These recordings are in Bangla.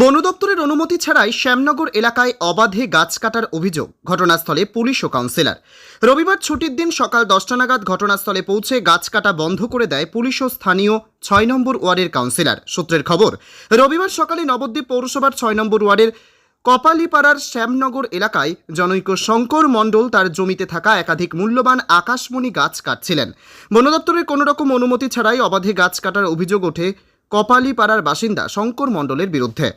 বন দপ্তরের অনুমতি ছাড়াই শ্যামনগর এলাকায় অবাধে গাছ কাটার অভিযোগ। ঘটনাস্থলে পুলিশ ও কাউন্সিলর। রবিবার ছুটির দিন সকাল 10টা নাগাদ ঘটনাস্থলে পৌঁছে গাছ কাটা বন্ধ করে দেয় পুলিশ ও স্থানীয় 6 নম্বর ওয়ার্ডের কাউন্সিলর। সূত্রের খবর, রবিবার সকালে নবদ্বীপ পৌরসভার 6 নম্বর ওয়ার্ডের কপালীপাড়ার শ্যামনগর এলাকায় জনৈক শঙ্কর মণ্ডল তার জমিতে থাকা একাধিক মূল্যবান আকাশমণি গাছ কাটছিলেন। বন দপ্তরের কোনো রকম অনুমতি ছাড়াই অবাধে গাছ কাটার অভিযোগ ওঠে কপালীপাড়ার বাসিন্দা শঙ্কর মণ্ডলের বিরুদ্ধে।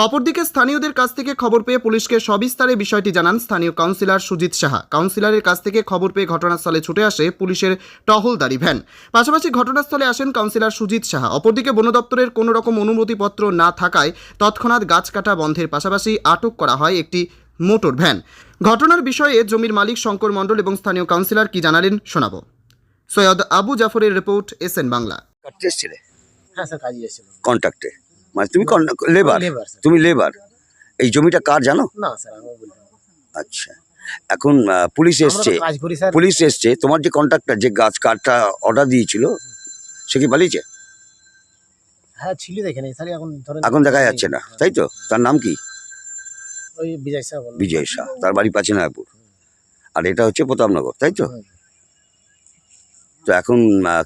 অপরদিকে স্থানীয়দের কাছ থেকে খবর পেয়ে পুলিশকে সবিস্তারে বিষয়টি জানান স্থানীয় কাউন্সিলর সুজিত সাহা। কাউন্সিলরের কাছ থেকে খবর পেয়ে ঘটনাস্থলে ছুটে আসে পুলিশের টহলদারি ভ্যান। পাশাপাশি ঘটনাস্থলে আসেন কাউন্সিলর সুজিত সাহা। অপরদিকে বন দপ্তরের কোনো রকম অনুমতিপত্র না থাকায় তৎক্ষণাৎ গাছ কাটা বন্ধের পাশাপাশি আটক করা হয় একটি মোটর ভ্যান। ঘটনার বিষয়ে জমির মালিক শঙ্কর মণ্ডল এবং স্থানীয় কাউন্সিলর কি জানালেন শোনাবো। সৈয়দ আবু জাফরের রিপোর্ট, এসএন বাংলা। হ্যাঁ স্যার, কাজে এসেছিল কন্ট্রাক্টে, মানে তুমি লেবার? Labour sir. তুমি লেবার। এই জমিটা কার জানো? না স্যার, আমি বলতে পারবো না। আচ্ছা, এখন পুলিশ আমরা এসছে। তো কাজ করি স্যার। পুলিশ এসছে, তোমার যে কন্ট্রাক্টর যে গাছ কাটটা অর্ডার দিয়েছিল সে কি পালিয়েছে? হ্যাঁ ছিল, দেখে নেই স্যার, এখন ধরেন এখন দেখা যাচ্ছে না, তাই তো? তার নাম কি? ওই বিজয় স্যার বলুন। বিজয় শাহ, তার বাড়ি পাচিনাপুর, আর এটা হচ্ছে প্রতাপনগর, তাই তো? তো এখন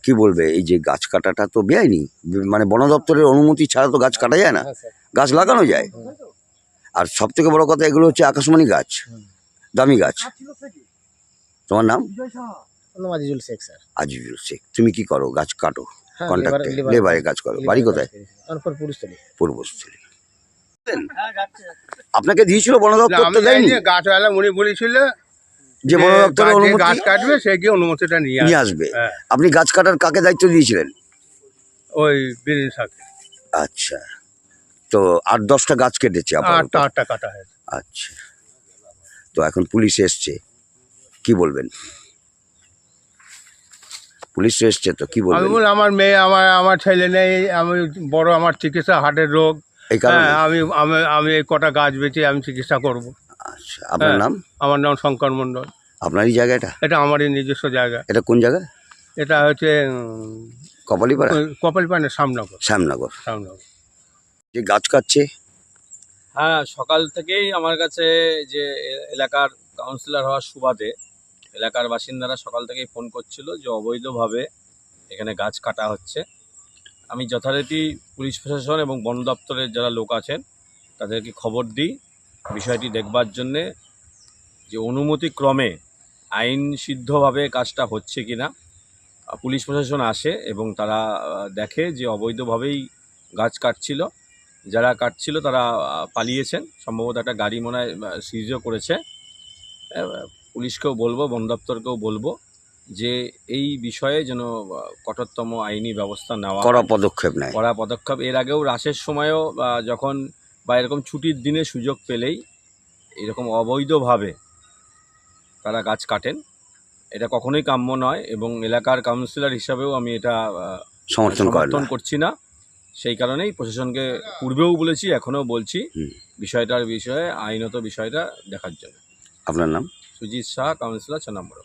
কি বলবে, এই যে গাছ কাটাটা তো বেআইনি, মানে বন দপ্তরের অনুমতি ছাড়া তো গাছ কাটা যায় না, হ্যাঁ স্যার। গাছ লাগানো যায়। আর সব থেকে বড় কথা, এগুলো হচ্ছে আকাশমণি গাছ, দামি গাছ। তোমার নাম? আমার নাম আজিজুল শেখ স্যার। আজিজুল শেখ। তুমি কি করো? গাছ কাটো হ্যাঁ, কন্ট্রাক্টে, লেবার- লেবারে কাজ করো। বাড়ি কোথায়? তারপর পুলিশতলি। পূর্বস্থলী। আপনাকে দিয়েছিল বন দপ্তর? তো দেয়নি। গাছওয়ালা উনি বলেছিল যে বন দপ্তরের অনুমতি গাছ কাটবে সে গিয়ে অনুমতিটা নিয়ে নিয়ে আসবে। আসবে। হ্যাঁ। আপনি গাছ কাটার কাকে দায়িত্ব দিয়েছিলেন? ওই বিরিন সাথে আচ্ছা, তো 8-10টা গাছ কেটেছে আপাতত। আটটা কাটা হয়েছে। আচ্ছা, তো এখন পুলিশ এসছে, কি বলবেন? পুলিশ এসছে তো কি আমি বলবেন? বলি আমার মেয়ে, আমার ছেলে নেই, আমি বড়, আমার চিকিৎসা হার্টের রোগ। এই কারণে? হ্যাঁ, আমি এই কটা গাছ বেচে আমি চিকিৎসা করব। আচ্ছা, আপনার হ্যাঁ। নাম? আমার নাম শঙ্কর মণ্ডল। আপনারই জায়গা এটা? এটা আমারই নিজস্ব জায়গা। এটা কোন জায়গা? এটা হচ্ছে কপালীপাড়া? কপালপাড়া শ্যামনগর। শ্যামনগর। শ্যামনগর। যে গাছ কাটছে, হ্যাঁ, সকাল থেকেই আমার কাছে যে এলাকার কাউন্সিলর হওয়ার সুবাদে এলাকার বাসিন্দারা সকাল থেকেই ফোন করছিল যে অবৈধভাবে এখানে গাছ কাটা হচ্ছে। আমি যথারীতি পুলিশ প্রশাসন এবং বন দপ্তরের যারা লোক আছেন তাদেরকে খবর দিই বিষয়টি দেখবার জন্যে, যে অনুমতিক্রমে আইন সিদ্ধভাবে কাজটা হচ্ছে কিনা। পুলিশ প্রশাসন আসে এবং তারা দেখে যে অবৈধভাবেই গাছ কাটছিল। যারা কাটছিল তারা পালিয়েছেন, সম্ভবত একটা গাড়ি মনে হয় সিজও করেছে। পুলিশকেও বলবো, বন দপ্তরকেও বলবো যে এই বিষয়ে যেন কঠোরতম আইনি ব্যবস্থা নেওয়া কড়া হয়, পদক্ষেপ নেয়। কড়া পদক্ষেপ। এর আগেও রাসের সময়ও যখন বা এরকম ছুটির দিনে সুযোগ পেলেই এরকম অবৈধভাবে তারা গাছ কাটেন। এটা কখনোই কাম্য নয় এবং এলাকার কাউন্সিলর হিসাবেও আমি এটা সমর্থন করছি না। সেই কারণেই প্রশাসনকে পূর্বেও বলেছি, এখনও বলছি বিষয়টার বিষয়ে আইনত বিষয়টা দেখার জন্য। আপনার নাম? সুজিত শাহ, কাউন্সিলর 6 নম্বর।